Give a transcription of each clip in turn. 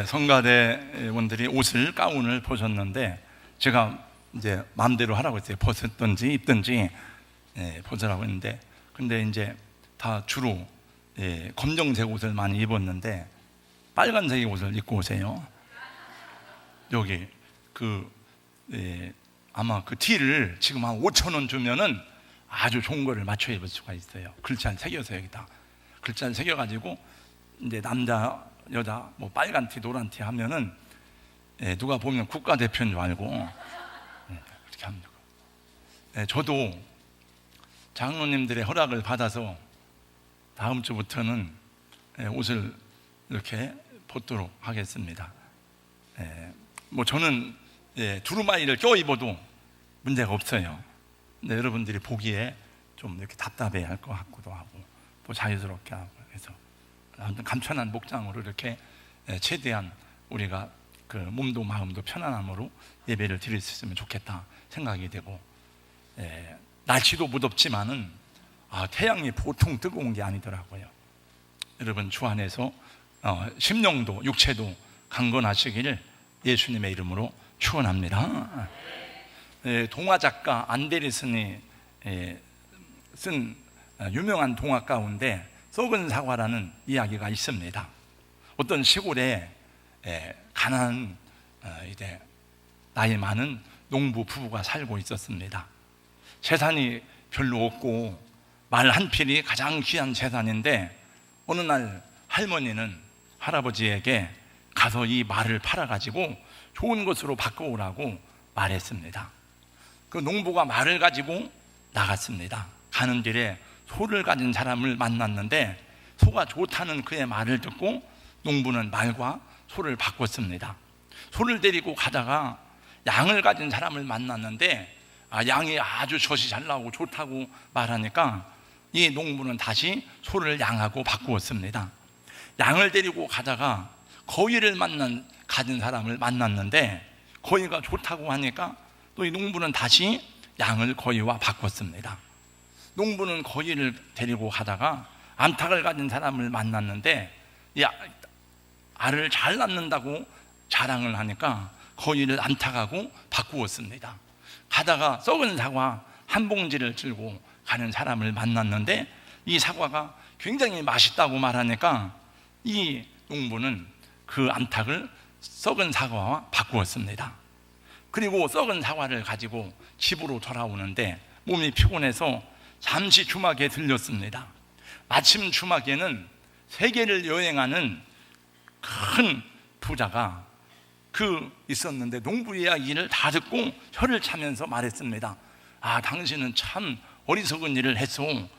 성가대원들이 가운을 벗었는데 제가 이제 마음대로 하라고 했어요. 벗었든지 입든지 벗으라고 했는데, 근데 이제 다 주로 검정색 옷을 많이 입었는데 빨간색 옷을 입고 오세요. 여기 아마 그 티를 지금 한 5,000원 주면은 아주 좋은 거를 맞춰 입을 수가 있어요. 글자를 새겨서 여기다 글자를 새겨가지고 이제 남자 여자 뭐 빨간 티 노란 티 하면은 누가 보면 국가대표인 줄 알고 그렇게 합니다. 저도 장로님들의 허락을 받아서 다음 주부터는 옷을 이렇게 벗도록 하겠습니다. 뭐 저는 두루마리를 껴 입어도 문제가 없어요. 근데 여러분들이 보기에 좀 이렇게 답답해 할 것 같기도 하고 또 자유스럽게 하고 해서 아무튼 감천한 목장으로 이렇게 최대한 우리가 그 몸도 마음도 편안함으로 예배를 드릴 수 있으면 좋겠다 생각이 되고, 날씨도 무덥지만은 태양이 보통 뜨거운 게 아니더라고요. 여러분 주 안에서 심령도 육체도 강건하시기를 예수님의 이름으로 축원합니다. 동화 작가 안데르센이 쓴 유명한 동화 가운데 썩은 사과라는 이야기가 있습니다. 어떤 시골에 가난한 이제 나이 많은 농부 부부가 살고 있었습니다. 재산이 별로 없고 말 한 필이 가장 귀한 재산인데, 어느 날 할머니는 할아버지에게 가서 이 말을 팔아가지고 좋은 것으로 바꿔오라고 말했습니다. 그 농부가 말을 가지고 나갔습니다. 가는 길에 소를 가진 사람을 만났는데 소가 좋다는 그의 말을 듣고 농부는 말과 소를 바꿨습니다. 소를 데리고 가다가 양을 가진 사람을 만났는데 양이 아주 젖이 잘 나오고 좋다고 말하니까 이 농부는 다시 소를 양하고 바꾸었습니다. 양을 데리고 가다가 거위를 가진 사람을 만났는데 거위가 좋다고 하니까 또 이 농부는 다시 양을 거위와 바꿨습니다. 농부는 거위를 데리고 가다가 암탉을 가진 사람을 만났는데 이 알을 잘 낳는다고 자랑을 하니까 거위를 암탉하고 바꾸었습니다. 가다가 썩은 사과 한 봉지를 들고 가는 사람을 만났는데 이 사과가 굉장히 맛있다고 말하니까 이 농부는 그 암탉을 썩은 사과와 바꾸었습니다. 그리고 썩은 사과를 가지고 집으로 돌아오는데 몸이 피곤해서 잠시 주막에 들렸습니다. 마침 주막에는 세계를 여행하는 큰 부자가 있었는데 농부 이야기를 다 듣고 혀를 차면서 말했습니다. 당신은 참 어리석은 일을 했소.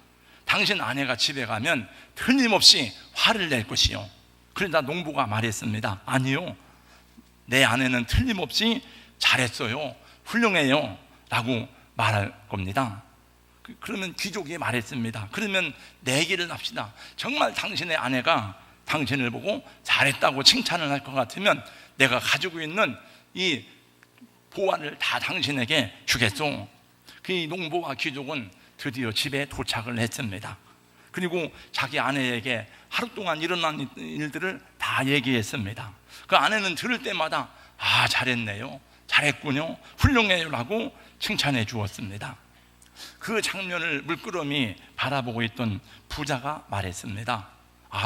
당신 아내가 집에 가면 틀림없이 화를 낼 것이요. 그러다 농부가 말했습니다. 아니요, 내 아내는 틀림없이 잘했어요, 훌륭해요 라고 말할 겁니다. 그러면 귀족이 말했습니다. 그러면 내기를 합시다. 정말 당신의 아내가 당신을 보고 잘했다고 칭찬을 할 것 같으면 내가 가지고 있는 이 보화를 다 당신에게 주겠소. 그 농부와 귀족은 드디어 집에 도착을 했습니다. 그리고 자기 아내에게 하루 동안 일어난 일들을 다 얘기했습니다. 그 아내는 들을 때마다 잘했네요, 잘했군요, 훌륭해요 라고 칭찬해 주었습니다. 그 장면을 물끄러미 바라보고 있던 부자가 말했습니다.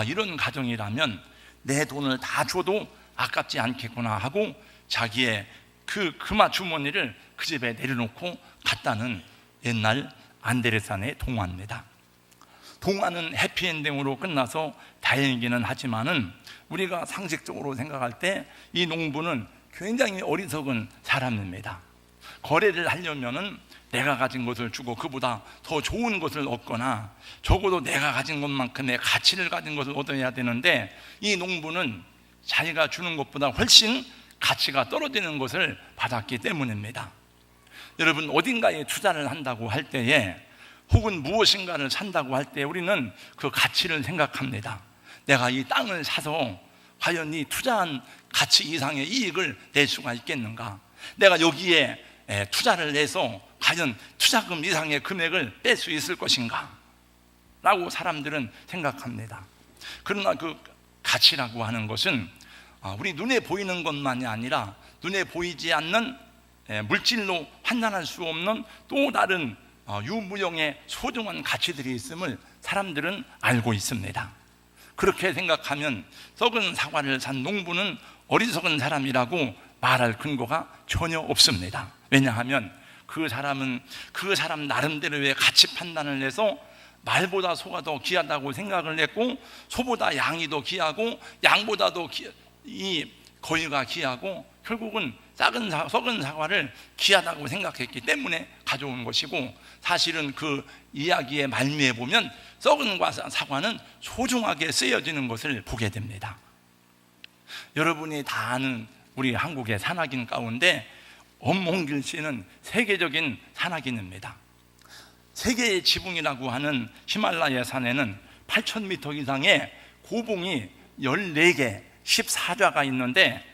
이런 가정이라면 내 돈을 다 줘도 아깝지 않겠구나 하고 자기의 그 금화 주머니를 그 집에 내려놓고 갔다는 옛날 안데르센의 동화입니다. 동화는 해피엔딩으로 끝나서 다행이기는 하지만은 우리가 상식적으로 생각할 때 이 농부는 굉장히 어리석은 사람입니다. 거래를 하려면은 내가 가진 것을 주고 그보다 더 좋은 것을 얻거나 적어도 내가 가진 것만큼의 가치를 가진 것을 얻어야 되는데 이 농부는 자기가 주는 것보다 훨씬 가치가 떨어지는 것을 받았기 때문입니다. 여러분, 어딘가에 투자를 한다고 할 때에 혹은 무엇인가를 산다고 할 때 우리는 그 가치를 생각합니다. 내가 이 땅을 사서 과연 이 투자한 가치 이상의 이익을 낼 수가 있겠는가? 내가 여기에 투자를 해서 과연 투자금 이상의 금액을 뺄 수 있을 것인가? 라고 사람들은 생각합니다. 그러나 그 가치라고 하는 것은 우리 눈에 보이는 것만이 아니라 눈에 보이지 않는 물질로 환산할 수 없는 또 다른 유무형의 소중한 가치들이 있음을 사람들은 알고 있습니다. 그렇게 생각하면 썩은 사과를 산 농부는 어리석은 사람이라고 말할 근거가 전혀 없습니다. 왜냐하면 그 사람은 그 사람 나름대로의 가치 판단을 해서 말보다 소가 더 귀하다고 생각을 했고, 소보다 양이 더 귀하고 양보다 더 이 거위가 귀하고, 결국은 썩은 사과를 귀하다고 생각했기 때문에 가져온 것이고, 사실은 그 이야기의 말미에 보면 썩은 사과는 소중하게 쓰여지는 것을 보게 됩니다. 여러분이 다 아는 우리 한국의 산악인 가운데 엄홍길 씨는 세계적인 산악인입니다. 세계의 지붕이라고 하는 히말라야 산에는 8,000m 이상의 고봉이 14개 14좌가 있는데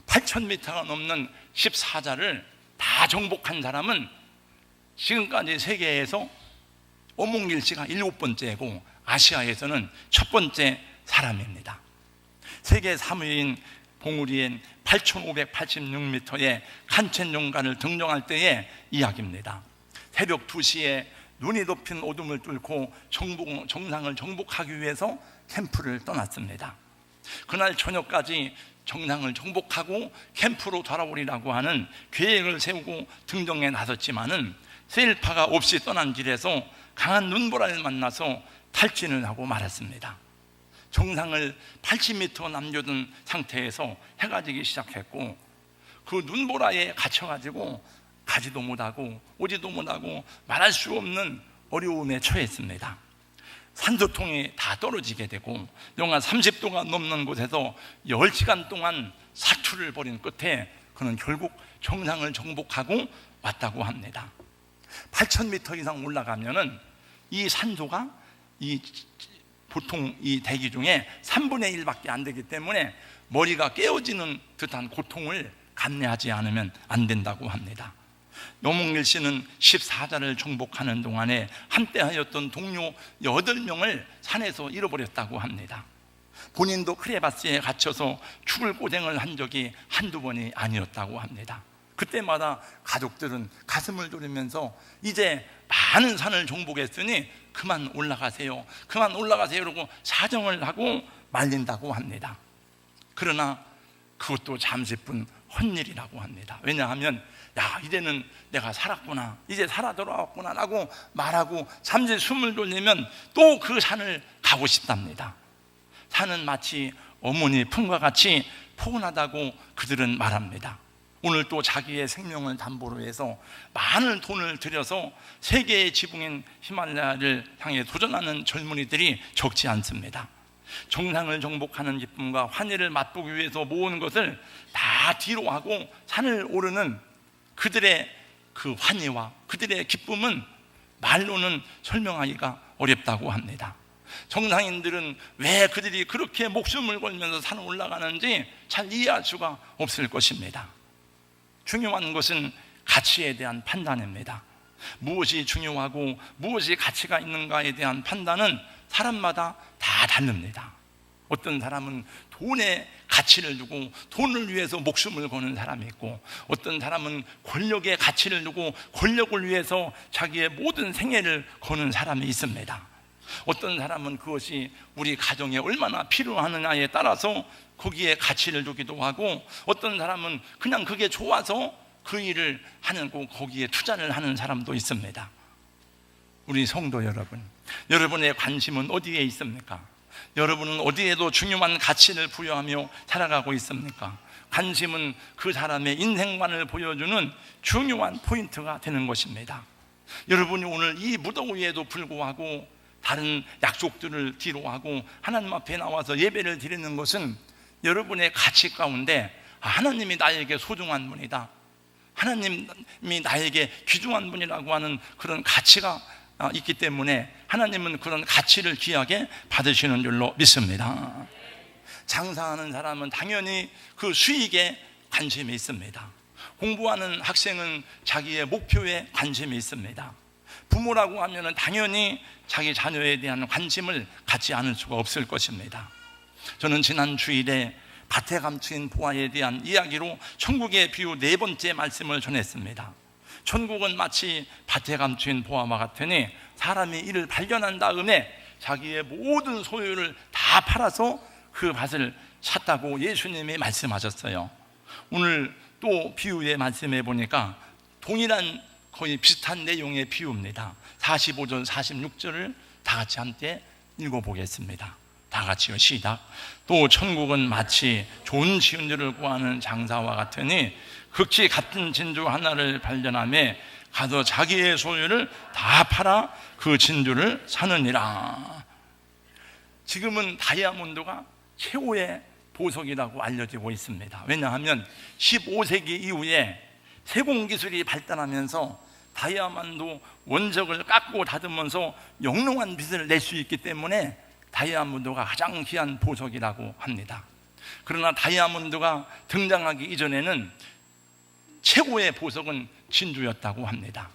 8,000m가 넘는 14좌를 다 정복한 사람은 지금까지 세계에서 엄홍길 씨가 7번째고 아시아에서는 첫 번째 사람입니다. 세계 3위인 봉우리엔 8,586m의 칸첸용가를 등정할 때의 이야기입니다. 새벽 2시에 눈이 덮인 어둠을 뚫고 정상을 정복하기 위해서 캠프를 떠났습니다. 그날 저녁까지 정상을 정복하고 캠프로 돌아오리라고 하는 계획을 세우고 등정에 나섰지만은 세일파가 없이 떠난 길에서 강한 눈보라를 만나서 탈진을 하고 말았습니다. 정상을 80m 남겨둔 상태에서 해가 지기 시작했고, 그 눈보라에 갇혀가지고 가지도 못하고 오지도 못하고 말할 수 없는 어려움에 처했습니다. 산소통이 다 떨어지게 되고 영하 30도가 넘는 곳에서 10시간 동안 사투를 벌인 끝에 그는 결국 정상을 정복하고 왔다고 합니다. 8,000m 이상 올라가면은 이 산소가 보통 이 대기 중에 3분의 1밖에 안 되기 때문에 머리가 깨어지는 듯한 고통을 감내하지 않으면 안 된다고 합니다. 엄홍길 씨는 14좌를 정복하는 동안에 한때 하였던 동료 8명을 산에서 잃어버렸다고 합니다. 본인도 크레바스에 갇혀서 죽을 고생을 한 적이 한두 번이 아니었다고 합니다. 그때마다 가족들은 가슴을 졸이면서 이제 많은 산을 정복했으니 그만 올라가세요, 그만 올라가세요 라고 사정을 하고 말린다고 합니다. 그러나 그것도 잠시뿐 헛일이라고 합니다. 왜냐하면 이제는 내가 살았구나, 이제 살아 돌아왔구나 라고 말하고 잠시 숨을 돌리면 또 그 산을 가고 싶답니다. 산은 마치 어머니 품과 같이 포근하다고 그들은 말합니다. 오늘 또 자기의 생명을 담보로 해서 많은 돈을 들여서 세계의 지붕인 히말라야를 향해 도전하는 젊은이들이 적지 않습니다. 정상을 정복하는 기쁨과 환희를 맛보기 위해서 모은 것을 다 뒤로 하고 산을 오르는 그들의 그 환희와 그들의 기쁨은 말로는 설명하기가 어렵다고 합니다. 정상인들은 왜 그들이 그렇게 목숨을 걸면서 산을 올라가는지 잘 이해할 수가 없을 것입니다. 중요한 것은 가치에 대한 판단입니다. 무엇이 중요하고 무엇이 가치가 있는가에 대한 판단은 사람마다 다 다릅니다. 어떤 사람은 돈에 가치를 두고 돈을 위해서 목숨을 거는 사람이 있고, 어떤 사람은 권력의 가치를 두고 권력을 위해서 자기의 모든 생애를 거는 사람이 있습니다. 어떤 사람은 그것이 우리 가정에 얼마나 필요하느냐에 따라서 거기에 가치를 두기도 하고, 어떤 사람은 그냥 그게 좋아서 그 일을 하고 거기에 투자를 하는 사람도 있습니다. 우리 성도 여러분, 여러분의 관심은 어디에 있습니까? 여러분은 어디에도 중요한 가치를 부여하며 살아가고 있습니까? 관심은 그 사람의 인생관을 보여주는 중요한 포인트가 되는 것입니다. 여러분이 오늘 이 무더위에도 불구하고 다른 약속들을 뒤로 하고 하나님 앞에 나와서 예배를 드리는 것은 여러분의 가치 가운데 하나님이 나에게 소중한 분이다, 하나님이 나에게 귀중한 분이라고 하는 그런 가치가 있기 때문에 하나님은 그런 가치를 귀하게 받으시는 줄로 믿습니다. 장사하는 사람은 당연히 그 수익에 관심이 있습니다. 공부하는 학생은 자기의 목표에 관심이 있습니다. 부모라고 하면 당연히 자기 자녀에 대한 관심을 갖지 않을 수가 없을 것입니다. 저는 지난 주일에 밭에 감추인 보화에 대한 이야기로 천국의 비유 네 번째 말씀을 전했습니다. 천국은 마치 밭에 감추인 보화와 같으니 사람이 이를 발견한 다음에 자기의 모든 소유를 다 팔아서 그 밭을 샀다고 예수님이 말씀하셨어요. 오늘 또 비유의 말씀해 보니까 동일한 거의 비슷한 내용의 비유입니다. 45절 46절을 다 같이 함께 읽어보겠습니다. 다 같이요, 시작. 또 천국은 마치 좋은 진주를 구하는 장사와 같으니 극히 같은 진주 하나를 발견하며 가서 자기의 소유를 다 팔아 그 진주를 사느니라. 지금은 다이아몬드가 최고의 보석이라고 알려지고 있습니다. 왜냐하면 15세기 이후에 세공기술이 발달하면서 다이아몬드 원적을 깎고 다듬으면서 영롱한 빛을 낼 수 있기 때문에 다이아몬드가 가장 귀한 보석이라고 합니다. 그러나 다이아몬드가 등장하기 이전에는 최고의 보석은 진주였다고 합니다.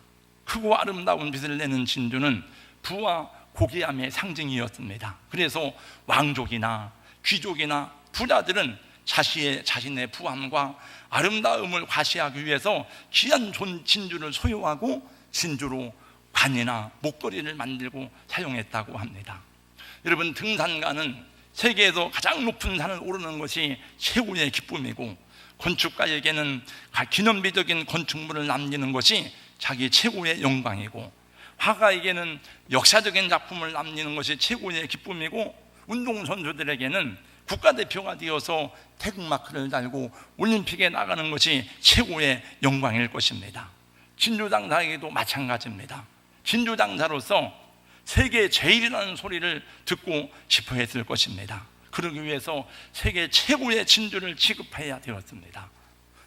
크고 아름다운 빛을 내는 진주는 부와 고귀함의 상징이었습니다. 그래서 왕족이나 귀족이나 부자들은 자신의 부함과 아름다움을 과시하기 위해서 귀한 진주를 소유하고 진주로 관이나 목걸이를 만들고 사용했다고 합니다. 여러분, 등산가는 세계에서 가장 높은 산을 오르는 것이 최고의 기쁨이고, 건축가에게는 기념비적인 건축물을 남기는 것이 자기 최고의 영광이고, 화가에게는 역사적인 작품을 남기는 것이 최고의 기쁨이고, 운동선수들에게는 국가대표가 되어서 태극마크를 달고 올림픽에 나가는 것이 최고의 영광일 것입니다. 진주장사에게도 마찬가지입니다. 진주장사로서 세계 제일이라는 소리를 듣고 싶어 했을 것입니다. 그러기 위해서 세계 최고의 진주를 취급해야 되었습니다.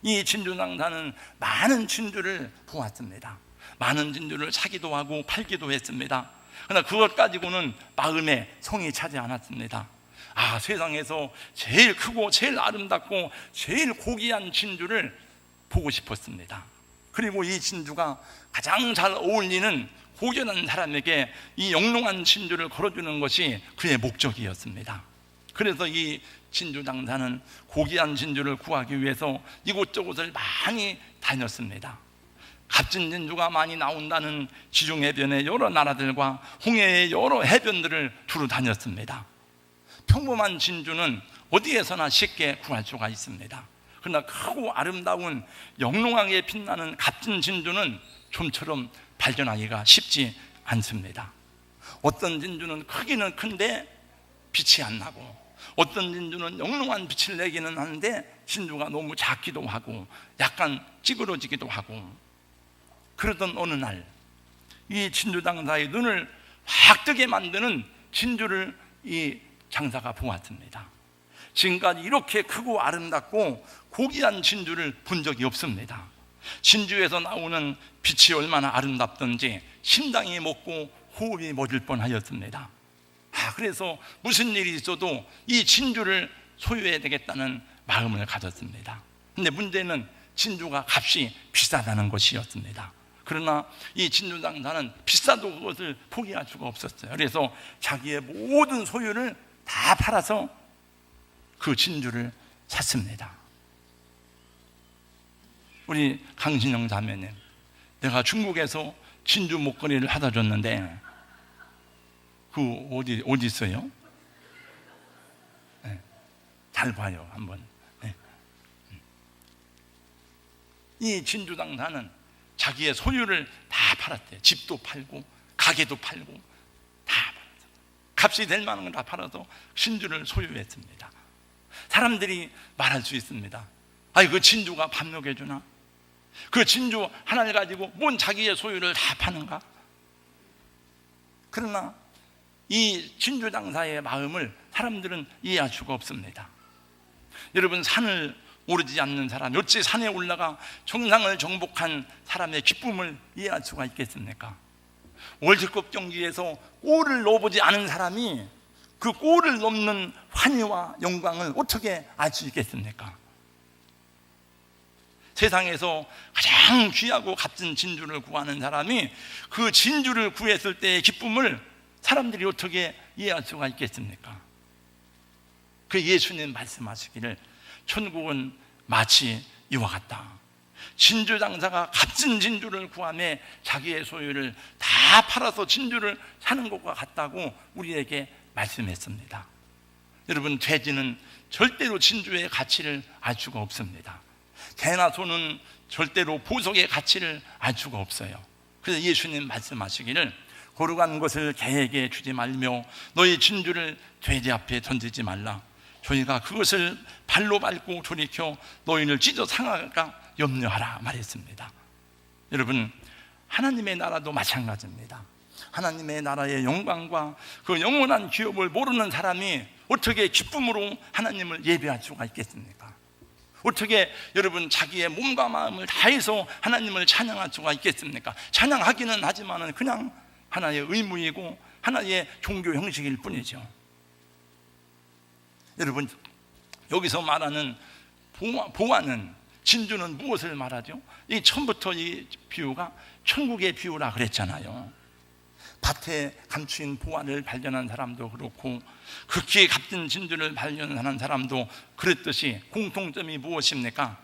이 진주장사는 많은 진주를 보았습니다. 많은 진주를 사기도 하고 팔기도 했습니다. 그러나 그것 가지고는 마음에 성이 차지 않았습니다. 세상에서 제일 크고 제일 아름답고 제일 고귀한 진주를 보고 싶었습니다. 그리고 이 진주가 가장 잘 어울리는 고견한 사람에게 이 영롱한 진주를 걸어주는 것이 그의 목적이었습니다. 그래서 이 진주 장사는 고귀한 진주를 구하기 위해서 이곳저곳을 많이 다녔습니다. 값진 진주가 많이 나온다는 지중해변의 여러 나라들과 홍해의 여러 해변들을 두루 다녔습니다. 평범한 진주는 어디에서나 쉽게 구할 수가 있습니다. 그러나 크고 아름다운 영롱하게 빛나는 값진 진주는 좀처럼 발견하기가 쉽지 않습니다. 어떤 진주는 크기는 큰데 빛이 안 나고, 어떤 진주는 영롱한 빛을 내기는 하는데 진주가 너무 작기도 하고 약간 찌그러지기도 하고, 그러던 어느 날 이 진주 장사의 눈을 확 뜨게 만드는 진주를 이 장사가 보았습니다. 지금까지 이렇게 크고 아름답고 고귀한 진주를 본 적이 없습니다. 진주에서 나오는 빛이 얼마나 아름답던지 심장이 멎고 호흡이 멎을 뻔하였습니다. 그래서 무슨 일이 있어도 이 진주를 소유해야 되겠다는 마음을 가졌습니다. 근데 문제는 진주가 값이 비싸다는 것이었습니다. 그러나 이 진주 장사는 비싸도 그것을 포기할 수가 없었어요. 그래서 자기의 모든 소유를 다 팔아서 그 진주를 샀습니다. 우리 강신영 자매님, 내가 중국에서 진주 목걸이를 하다 줬는데 그 어디 있어요? 네, 잘 봐요 한번. 네. 이 진주 장사는 자기의 소유를 다 팔았대요. 집도 팔고 가게도 팔고 다 팔았어요. 값이 될 만한 걸 다 팔아서 진주를 소유했습니다. 사람들이 말할 수 있습니다. 그 진주가 밥 먹여주나? 그 진주 하나를 가지고 뭔 자기의 소유를 다 파는가? 그러나 이 진주 장사의 마음을 사람들은 이해할 수가 없습니다. 여러분, 산을 오르지 않는 사람, 어찌 산에 올라가 정상을 정복한 사람의 기쁨을 이해할 수가 있겠습니까? 월드컵 경기에서 골을 넣어보지 않은 사람이 그 골을 넘는 환희와 영광을 어떻게 알 수 있겠습니까? 세상에서 가장 귀하고 값진 진주를 구하는 사람이 그 진주를 구했을 때의 기쁨을 사람들이 어떻게 이해할 수가 있겠습니까? 그 예수님 말씀하시기를 천국은 마치 이와 같다. 진주 장사가 값진 진주를 구하며 자기의 소유를 다 팔아서 진주를 사는 것과 같다고 우리에게 말씀했습니다. 여러분, 돼지는 절대로 진주의 가치를 알 수가 없습니다. 개나 소는 절대로 보석의 가치를 알 수가 없어요. 그래서 예수님 말씀하시기를 거룩한 것을 개에게 주지 말며 너희 진주를 돼지 앞에 던지지 말라. 저희가 그것을 발로 밟고 돌이켜 너희를 찢어 상할까 염려하라 말했습니다. 여러분, 하나님의 나라도 마찬가지입니다. 하나님의 나라의 영광과 그 영원한 기업을 모르는 사람이 어떻게 기쁨으로 하나님을 예배할 수가 있겠습니까? 어떻게 여러분 자기의 몸과 마음을 다해서 하나님을 찬양할 수가 있겠습니까? 찬양하기는 하지만 그냥 하나의 의무이고 하나의 종교 형식일 뿐이죠. 여러분, 여기서 말하는 보화는, 진주는 무엇을 말하죠? 이 처음부터 이 비유가 천국의 비유라 그랬잖아요. 밭에 감추인 보화를 발견한 사람도 그렇고 극히 값진 진주를 발견하는 사람도 그랬듯이 공통점이 무엇입니까?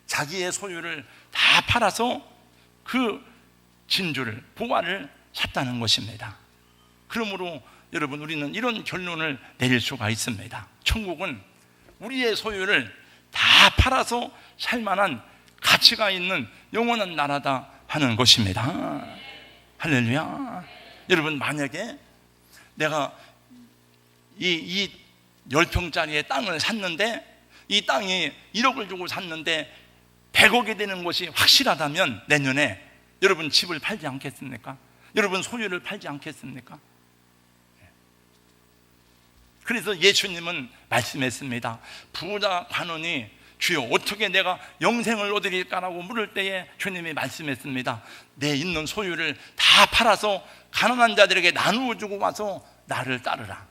자기의 소유를 다 팔아서 그 진주를, 보화를 샀다는 것입니다. 그러므로 여러분, 우리는 이런 결론을 내릴 수가 있습니다. 천국은 우리의 소유를 다 팔아서 살 만한 가치가 있는 영원한 나라다 하는 것입니다. 할렐루야. 여러분, 만약에 내가 이 10평짜리의 땅을 샀는데 이 땅이 1억을 주고 샀는데 100억이 되는 것이 확실하다면 내년에 여러분 집을 팔지 않겠습니까? 여러분 소유를 팔지 않겠습니까? 그래서 예수님은 말씀했습니다. 부자 관원이 주여 어떻게 내가 영생을 얻으릴까라고 물을 때에 주님이 말씀했습니다. 내 있는 소유를 다 팔아서 가난한 자들에게 나누어 주고 와서 나를 따르라.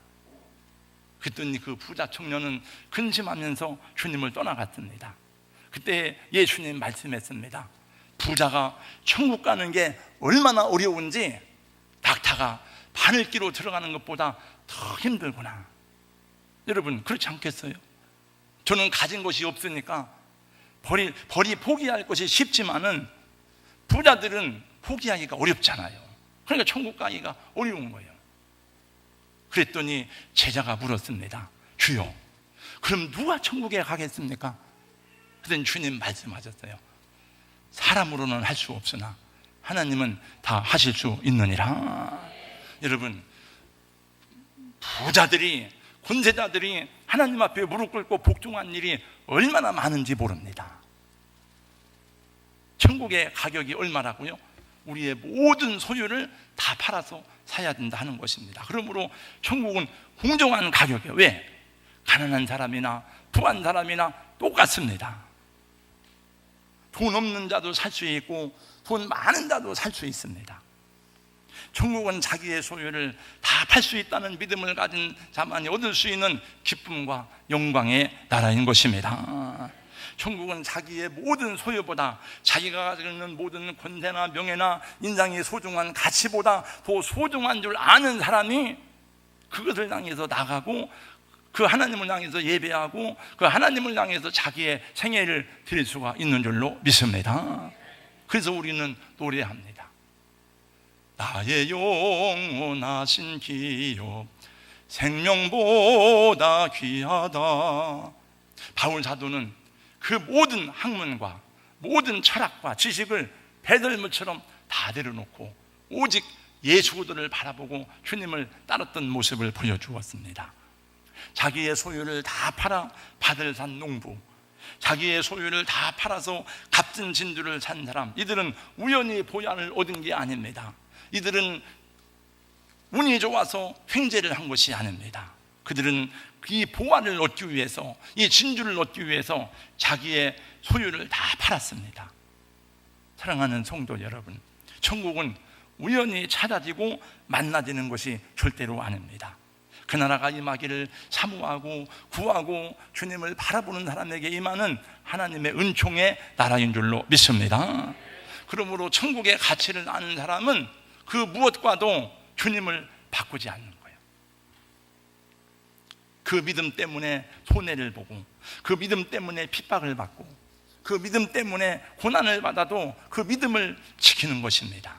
그랬더니 그 부자 청년은 근심하면서 주님을 떠나갔습니다. 그때 예수님 말씀했습니다. 부자가 천국 가는 게 얼마나 어려운지 낙타가 바늘기로 들어가는 것보다 더 힘들구나. 여러분, 그렇지 않겠어요? 저는 가진 것이 없으니까 벌이 포기할 것이 쉽지만은 부자들은 포기하기가 어렵잖아요. 그러니까 천국 가기가 어려운 거예요. 그랬더니 제자가 물었습니다. 주여, 그럼 누가 천국에 가겠습니까? 그랬더니 주님 말씀하셨어요. 사람으로는 할 수 없으나 하나님은 다 하실 수 있느니라. 여러분, 부자들이, 권세자들이 하나님 앞에 무릎 꿇고 복종한 일이 얼마나 많은지 모릅니다. 천국의 가격이 얼마라고요? 우리의 모든 소유를 다 팔아서 사야 된다 하는 것입니다. 그러므로 천국은 공정한 가격이에요. 왜? 가난한 사람이나 부한 사람이나 똑같습니다. 돈 없는 자도 살 수 있고 돈 많은 자도 살 수 있습니다. 천국은 자기의 소유를 다 팔 수 있다는 믿음을 가진 자만이 얻을 수 있는 기쁨과 영광의 나라인 것입니다. 천국은 자기의 모든 소유보다, 자기가 가지고 있는 모든 권세나 명예나 인상이 소중한 가치보다 더 소중한 줄 아는 사람이 그것을 향해서 나가고 그 하나님을 향해서 예배하고 그 하나님을 향해서 자기의 생애를 드릴 수가 있는 줄로 믿습니다. 그래서 우리는 노래합니다. 나의 영원하신 기업 생명보다 귀하다. 바울 사도는 그 모든 학문과 모든 철학과 지식을 배들무처럼 다 내려놓고 오직 예수를 바라보고 주님을 따랐던 모습을 보여주었습니다. 자기의 소유를 다 팔아 밭을 산 농부, 자기의 소유를 다 팔아서 값진 진주를 산 사람, 이들은 우연히 보양을 얻은 게 아닙니다. 이들은 운이 좋아서 횡재를 한 것이 아닙니다. 그들은 이 보화를 얻기 위해서, 이 진주를 얻기 위해서 자기의 소유를 다 팔았습니다. 사랑하는 성도 여러분, 천국은 우연히 찾아지고 만나지는 것이 절대로 아닙니다. 그 나라가 임하기를 사모하고 구하고 주님을 바라보는 사람에게 임하는 하나님의 은총의 나라인 줄로 믿습니다. 그러므로 천국의 가치를 아는 사람은 그 무엇과도 주님을 바꾸지 않는 거예요. 그 믿음 때문에 손해를 보고, 그 믿음 때문에 핍박을 받고, 그 믿음 때문에 고난을 받아도 그 믿음을 지키는 것입니다.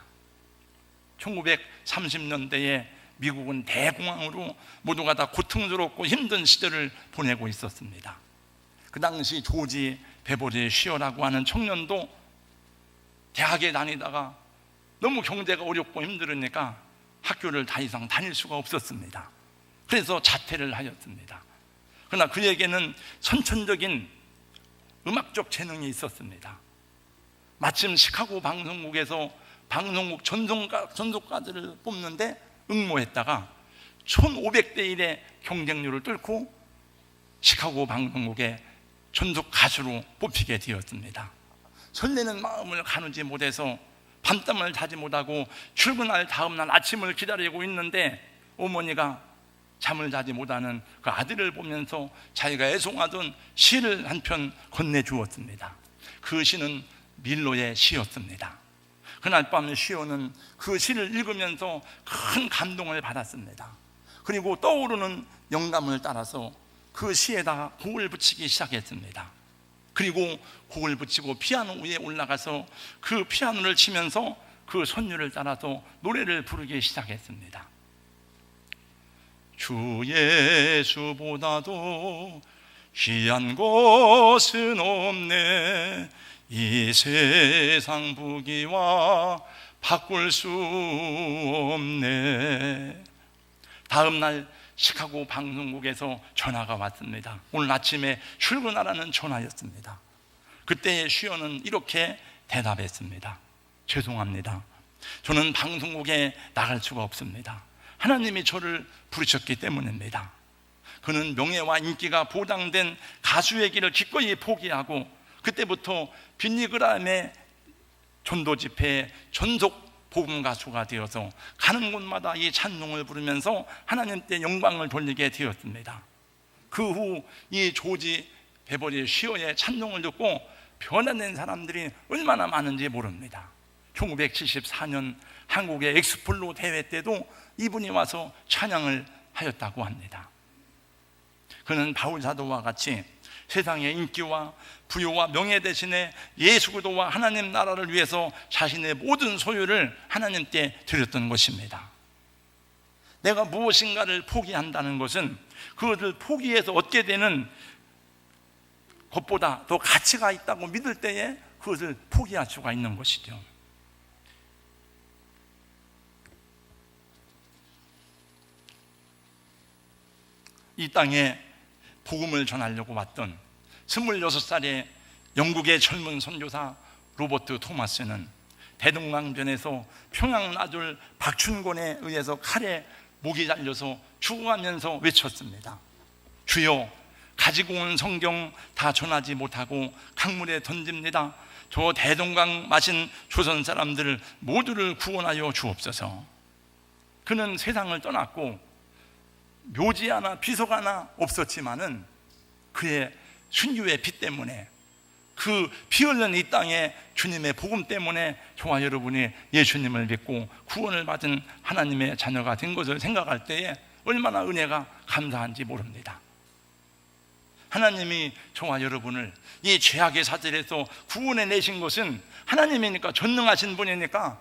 1930년대에 미국은 대공황으로 모두가 다 고통스럽고 힘든 시절을 보내고 있었습니다. 그 당시 조지 베버리 쉬어라고 하는 청년도 대학에 다니다가 너무 경제가 어렵고 힘들으니까 학교를 더 이상 다닐 수가 없었습니다. 그래서 자퇴를 하였습니다. 그러나 그에게는 선천적인 음악적 재능이 있었습니다. 마침 시카고 방송국에서 방송국 전속가들을 뽑는데 응모했다가 1500대 1의 경쟁률을 뚫고 시카고 방송국의 전속 가수로 뽑히게 되었습니다. 설레는 마음을 가누지 못해서 밤잠을 자지 못하고 출근할 다음날 아침을 기다리고 있는데 어머니가 잠을 자지 못하는 그 아들을 보면서 자기가 애송하던 시를 한 편 건네주었습니다. 그 시는 밀로의 시였습니다. 그날 밤 시어는 그 시를 읽으면서 큰 감동을 받았습니다. 그리고 떠오르는 영감을 따라서 그 시에다가 곡을 붙이기 시작했습니다. 그리고 곡을 붙이고 피아노 위에 올라가서 그 피아노를 치면서 그 선율을 따라서 노래를 부르기 시작했습니다. 주 예수보다도 귀한 것은 없네. 이 세상 부귀와 바꿀 수 없네. 다음 날 시카고 방송국에서 전화가 왔습니다. 오늘 아침에 출근하라는 전화였습니다. 그때 쉬어는 이렇게 대답했습니다. 죄송합니다. 저는 방송국에 나갈 수가 없습니다. 하나님이 저를 부르셨기 때문입니다. 그는 명예와 인기가 보장된 가수의 길을 기꺼이 포기하고 그때부터 빌리그람의 전도 집회에 전속 복음 가수가 되어서 가는 곳마다 이 찬송을 부르면서 하나님께 영광을 돌리게 되었습니다. 그 후 이 조지 베버리 쉬어의 찬송을 듣고 변화된 사람들이 얼마나 많은지 모릅니다. 1974년 한국의 엑스플로 대회 때도 이분이 와서 찬양을 하였다고 합니다. 그는 바울 사도와 같이 세상의 인기와 부요와 명예 대신에 예수 그리스도와 하나님 나라를 위해서 자신의 모든 소유를 하나님께 드렸던 것입니다. 내가 무엇인가를 포기한다는 것은 그것을 포기해서 얻게 되는 것보다 더 가치가 있다고 믿을 때에 그것을 포기할 수가 있는 것이죠. 이 땅에 복음을 전하려고 왔던 26살의 영국의 젊은 선교사 로버트 토마스는 대동강변에서 평양나졸 박춘곤에 의해서 칼에 목이 잘려서 죽어가면서 외쳤습니다. 주여, 가지고 온 성경 다 전하지 못하고 강물에 던집니다. 저 대동강 마신 조선 사람들 모두를 구원하여 주옵소서. 그는 세상을 떠났고 묘지 하나 비석 하나 없었지만은 그의 순교의 피 때문에, 그 피 흘린 이 땅에 주님의 복음 때문에 저와 여러분이 예수님을 믿고 구원을 받은 하나님의 자녀가 된 것을 생각할 때에 얼마나 은혜가 감사한지 모릅니다. 하나님이 저와 여러분을 이 죄악의 사슬에서 구원해 내신 것은 하나님이니까, 전능하신 분이니까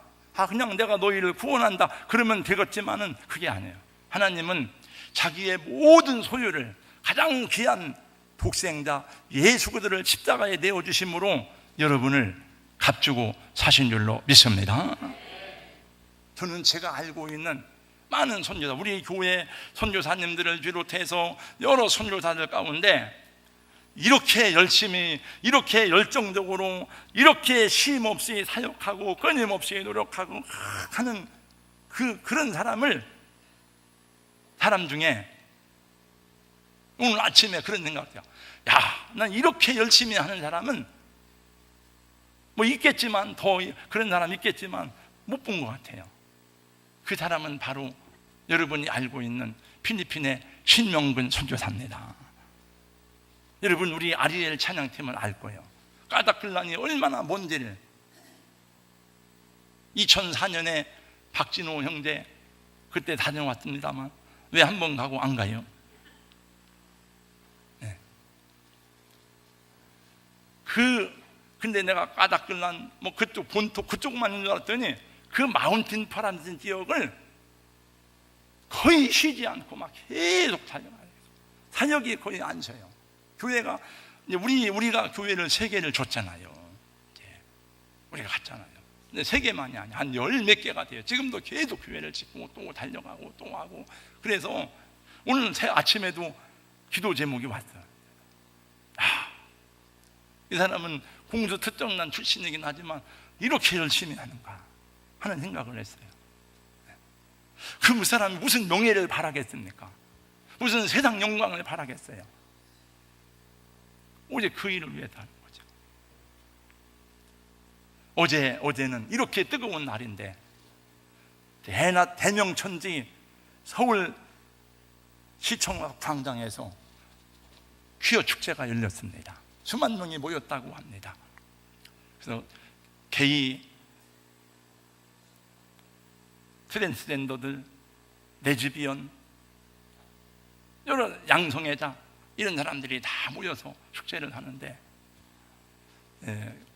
그냥 내가 너희를 구원한다 그러면 되겠지만은 그게 아니에요. 하나님은 자기의 모든 소유를, 가장 귀한 독생자 예수 그리스도를 십자가에 내어주심으로 여러분을 값주고 사신 줄로 믿습니다. 저는 제가 알고 있는 많은 선교사, 우리 교회 선교사님들을 비롯해서 여러 선교사들 가운데 이렇게 열심히, 이렇게 열정적으로, 이렇게 쉼 없이 사역하고 끊임없이 노력하고 하는 그런 사람 중에 오늘 아침에 그런 생각이요. 난 이렇게 열심히 하는 사람은 뭐 있겠지만, 더 그런 사람 있겠지만 못 본 것 같아요. 그 사람은 바로 여러분이 알고 있는 필리핀의 신명근 선교사입니다. 여러분, 우리 아리엘 찬양팀을 알 거예요. 까닭글란이 얼마나 먼지를. 2004년에 박진호 형제 그때 다녀왔습니다만 왜 한 번 가고 안 가요? 근데 내가 까닭글난 뭐 그쪽 본토 그쪽만 있는 줄 알았더니 그 마운틴 파라는 지역을 거의 쉬지 않고 막 계속 사역이 거의 안 쉬어요. 교회가 이제 우리가 교회를 3개를 줬잖아요. 우리가 갔잖아요. 근데 3개만이 아니야. 한 10몇 개가 돼요. 지금도 계속 교회를 짓고 또 달려가고 또 하고. 그래서 오늘 아침에도 기도 제목이 왔어요. 이 사람은 공주 특정난 출신이긴 하지만 이렇게 열심히 하는가 하는 생각을 했어요. 그 사람이 무슨 명예를 바라겠습니까? 무슨 세상 영광을 바라겠어요? 오직 그 일을 위해서 하는 거죠. 어제는 이렇게 뜨거운 날인데 대명천지 서울 시청 광장에서 퀴어 축제가 열렸습니다. 수만 명이 모였다고 합니다. 그래서 게이, 트랜스젠더들, 레즈비언, 여러 양성애자 이런 사람들이 다 모여서 축제를 하는데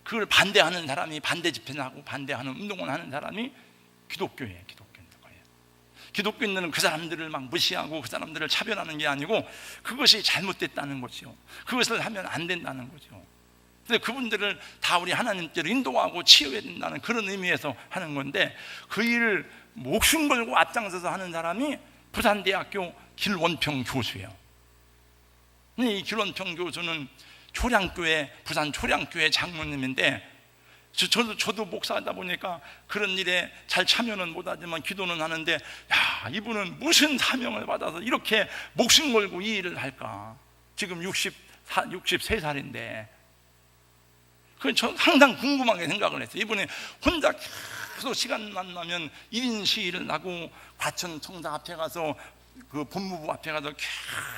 그걸 반대하는 사람이 반대 집회를 하고 반대하는 운동을 하는 사람이 기독교예요. 기독교인들은 그 사람들을 막 무시하고 그 사람들을 차별하는 게 아니고 그것이 잘못됐다는 거죠. 그것을 하면 안 된다는 거죠. 근데 그분들을 다 우리 하나님께로 인도하고 치유해야 된다는 그런 의미에서 하는 건데 그 일을 목숨 걸고 앞장서서 하는 사람이 부산대학교 길원평 교수예요. 이 길원평 교수는 부산 초량교회 장로님인데 저도 목사하다 보니까 그런 일에 잘 참여는 못하지만 기도는 하는데 이분은 무슨 사명을 받아서 이렇게 목숨 걸고 이 일을 할까? 지금 63살인데 저 항상 궁금하게 생각을 했어요. 이분이 혼자 계속 시간만 나면 1인 시위를 하고 과천청사 앞에 가서 그 법무부 앞에 가서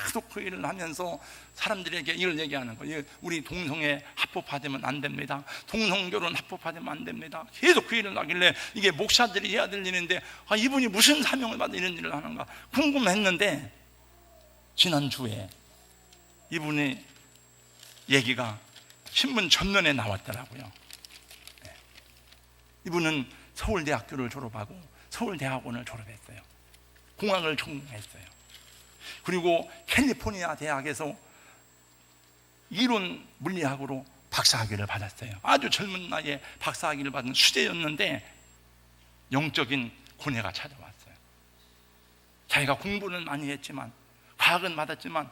계속 그 일을 하면서 사람들에게 이걸 얘기하는 거예요. 우리 동성애 합법화되면 안 됩니다. 동성결혼 합법화되면 안 됩니다. 계속 그 일을 하길래 이게 목사들이 해야 될 일인데 이분이 무슨 사명을 받아 이런 일을 하는가 궁금했는데 지난주에 이분의 얘기가 신문 전면에 나왔더라고요. 이분은 서울대학교를 졸업하고 서울대학원을 졸업했어요. 공학을 전공했어요. 그리고 캘리포니아 대학에서 이론 물리학으로 박사학위를 받았어요. 아주 젊은 나이에 박사학위를 받은 수재였는데 영적인 고뇌가 찾아왔어요. 자기가 공부는 많이 했지만 과학은 받았지만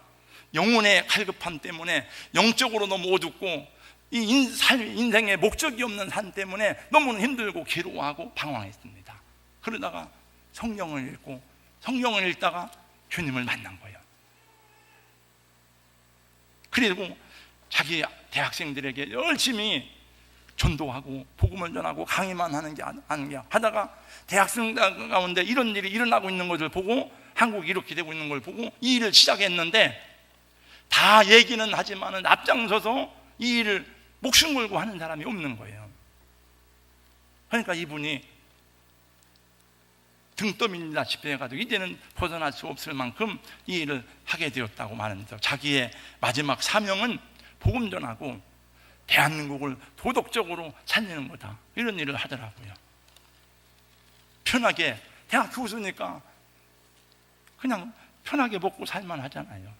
영혼의 갈급함 때문에 영적으로 너무 어둡고 이 인생의 목적이 없는 삶 때문에 너무 힘들고 괴로워하고 방황했습니다. 그러다가 성경을 읽다가 주님을 만난 거예요. 그리고 자기 대학생들에게 열심히 전도하고 복음을 전하고 강의만 하는 게 아니야. 하다가 대학생 가운데 이런 일이 일어나고 있는 것을 보고 한국이 이렇게 되고 있는 걸 보고 이 일을 시작했는데 다 얘기는 하지만은 앞장서서 이 일을 목숨 걸고 하는 사람이 없는 거예요. 그러니까 이분이 등 떠밀리다시피 해가지고 이제는 벗어날 수 없을 만큼 이 일을 하게 되었다고 말하면서 자기의 마지막 사명은 복음 전하고 대한민국을 도덕적으로 살리는 거다 이런 일을 하더라고요. 편하게 대학 교수니까 그냥 편하게 먹고 살만 하잖아요.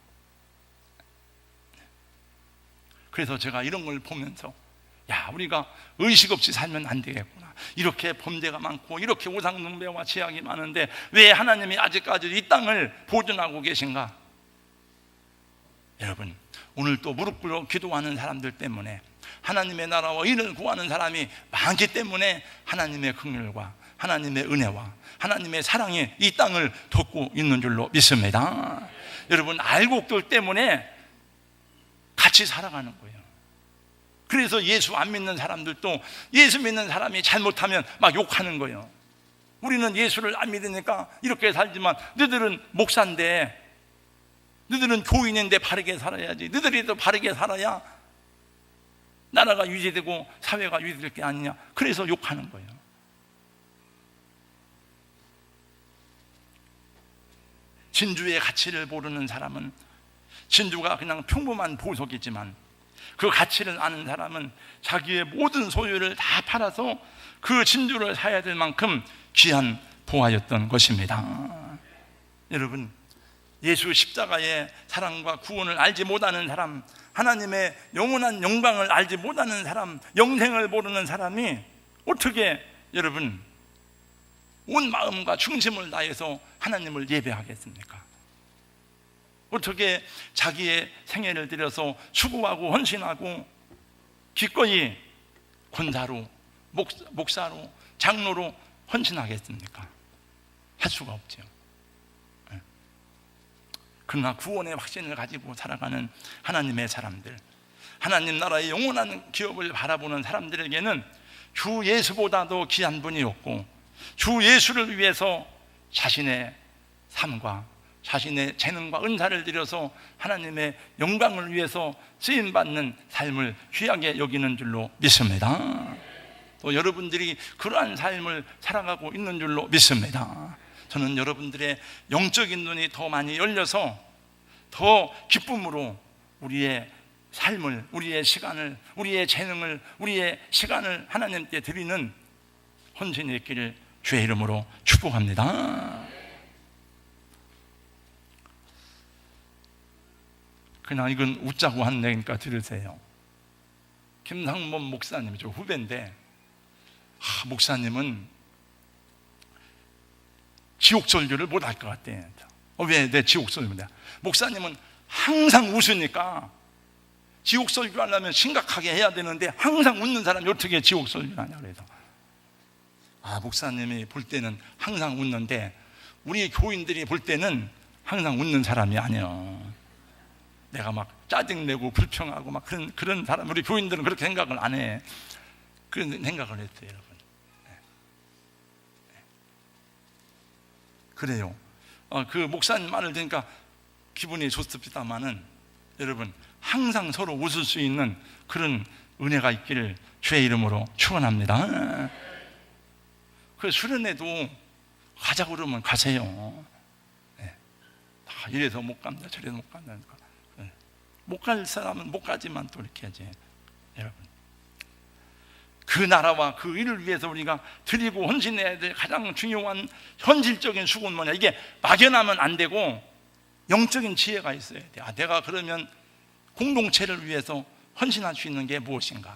그래서 제가 이런 걸 보면서 우리가 의식 없이 살면 안 되겠구나. 이렇게 범죄가 많고 이렇게 우상숭배와 죄악이 많은데 왜 하나님이 아직까지 이 땅을 보존하고 계신가? 여러분, 오늘 또 무릎 꿇어 기도하는 사람들 때문에 하나님의 나라와 의를 구하는 사람이 많기 때문에 하나님의 긍휼과 하나님의 은혜와 하나님의 사랑이 이 땅을 덮고 있는 줄로 믿습니다. 여러분, 알곡들 때문에 같이 살아가는 거예요. 그래서 예수 안 믿는 사람들도 예수 믿는 사람이 잘못하면 막 욕하는 거예요. 우리는 예수를 안 믿으니까 이렇게 살지만 너희들은 목사인데, 너희들은 교인인데 바르게 살아야지. 너희들이 더 바르게 살아야 나라가 유지되고 사회가 유지될 게 아니냐. 그래서 욕하는 거예요. 진주의 가치를 모르는 사람은 진주가 그냥 평범한 보석이지만 그 가치를 아는 사람은 자기의 모든 소유를 다 팔아서 그 진주를 사야 될 만큼 귀한 보화였던 것입니다. 여러분, 예수 십자가의 사랑과 구원을 알지 못하는 사람, 하나님의 영원한 영광을 알지 못하는 사람, 영생을 모르는 사람이 어떻게 여러분 온 마음과 중심을 다해서 하나님을 예배하겠습니까? 어떻게 자기의 생애를 들여서 수고하고 헌신하고 기꺼이 권사로, 목사로, 장로로 헌신하겠습니까? 할 수가 없죠. 그러나 구원의 확신을 가지고 살아가는 하나님의 사람들, 하나님 나라의 영원한 기업을 바라보는 사람들에게는 주 예수보다도 귀한 분이 없고, 주 예수를 위해서 자신의 삶과 자신의 재능과 은사를 들여서 하나님의 영광을 위해서 쓰임받는 삶을 귀하게 여기는 줄로 믿습니다. 또 여러분들이 그러한 삶을 살아가고 있는 줄로 믿습니다. 저는 여러분들의 영적인 눈이 더 많이 열려서 더 기쁨으로 우리의 삶을, 우리의 시간을, 우리의 재능을, 우리의 시간을 하나님께 드리는 헌신이 있기를 주의 이름으로 축복합니다. 그냥 이건 웃자고 한 얘기니까 들으세요. 김상범 목사님, 저 후배인데, 목사님은 지옥설교를 못 할 것 같대. 왜 내 지옥설교인데? 목사님은 항상 웃으니까 지옥설교 하려면 심각하게 해야 되는데 항상 웃는 사람이 어떻게 지옥설교를 하냐 그래서, 목사님이 볼 때는 항상 웃는데 우리 교인들이 볼 때는 항상 웃는 사람이 아니야. 내가 막 짜증내고 불평하고 막 그런 사람, 우리 교인들은 그렇게 생각을 안 해. 그런 생각을 했어요, 여러분. 그래요. 그 목사님 말을 들으니까 기분이 좋습니다만은, 여러분, 항상 서로 웃을 수 있는 그런 은혜가 있기를 주의 이름으로 축원합니다. 그 수련회도 가자고 그러면 가세요. 이래서 못 간다, 저래서 못 간다. 못 갈 사람은 못 가지만 또 이렇게 하지. 여러분, 그 나라와 그 일을 위해서 우리가 드리고 헌신해야 될 가장 중요한 현실적인 수고는 뭐냐? 이게 막연하면 안 되고 영적인 지혜가 있어야 돼. 내가 그러면 공동체를 위해서 헌신할 수 있는 게 무엇인가?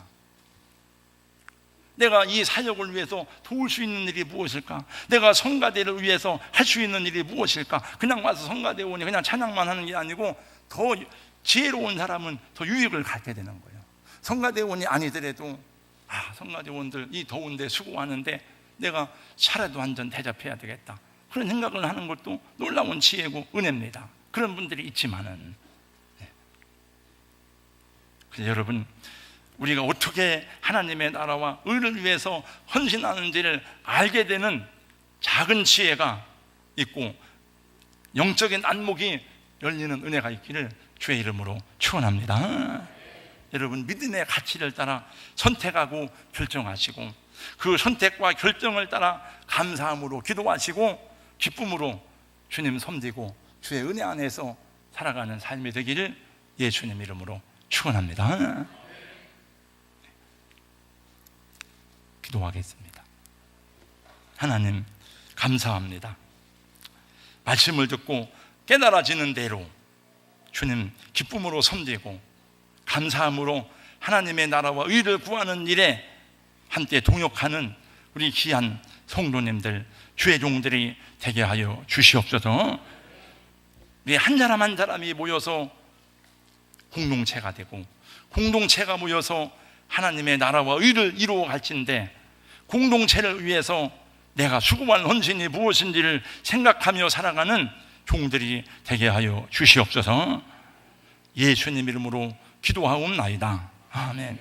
내가 이 사역을 위해서 도울 수 있는 일이 무엇일까? 내가 성가대를 위해서 할 수 있는 일이 무엇일까? 그냥 와서 성가대 오니 그냥 찬양만 하는 게 아니고 더 지혜로운 사람은 더 유익을 갖게 되는 거예요. 성가대원이 아니더라도 성가대원들 이 더운데 수고하는데 내가 차라도 한 잔 대접해야 되겠다, 그런 생각을 하는 것도 놀라운 지혜고 은혜입니다. 그런 분들이 있지만은, 그래서 여러분, 우리가 어떻게 하나님의 나라와 의를 위해서 헌신하는지를 알게 되는 작은 지혜가 있고 영적인 안목이 열리는 은혜가 있기를 주의 이름으로 축원합니다. 여러분, 믿음의 가치를 따라 선택하고 결정하시고, 그 선택과 결정을 따라 감사함으로 기도하시고 기쁨으로 주님 섬기고 주의 은혜 안에서 살아가는 삶이 되기를 예수님 이름으로 축원합니다. 기도하겠습니다. 하나님, 감사합니다. 말씀을 듣고 깨달아지는 대로 주님 기쁨으로 섬기고 감사함으로 하나님의 나라와 의를 구하는 일에 함께 동역하는 우리 귀한 성도님들, 주의 종들이 되게 하여 주시옵소서. 우리 한 사람 한 사람이 모여서 공동체가 되고, 공동체가 모여서 하나님의 나라와 의를 이루어 갈진데, 공동체를 위해서 내가 수고할 헌신이 무엇인지를 생각하며 살아가는 종들이 되게 하여 주시옵소서. 예수님 이름으로 기도하옵나이다. 아멘.